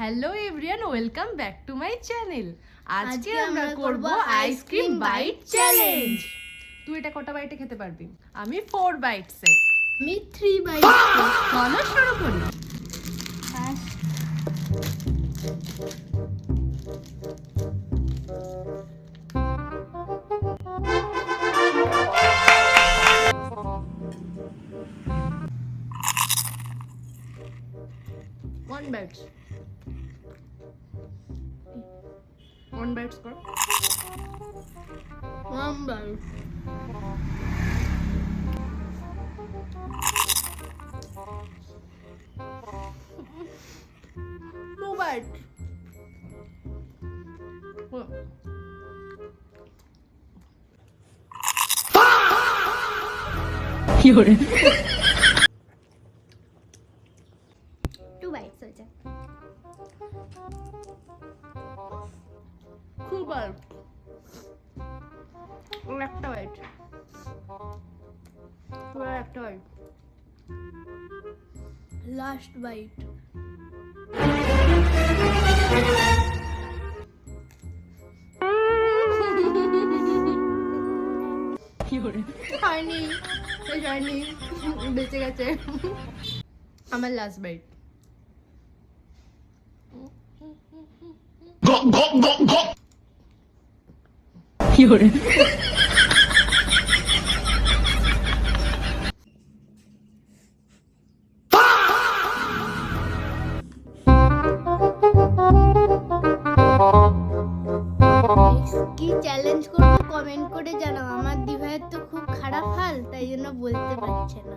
Hello everyone, welcome back to my channel. আজকে আমরা করব আইসক্রিম বাইট চ্যালেঞ্জ। তুই এটা কটা বাইটে খেতে পারবি? আমি 4 বাইটসে। আমি 3 বাইট। চলো শুরু করি। One bites. One bites কর। One bite. Two bites. Two bites হয়েছে। Two bites. একটা বাইট। একটা বাইট। Last bite. হয়নি, হয়নি, বেঁচে গেছে। আমার লাস্ট বাইট। কি চ্যালেঞ্জ করবো কমেন্ট করে জানাও। আমার দিভাইয়ের তো খুব খারাপ হাল, তাই জন্য বলতে পারছে না।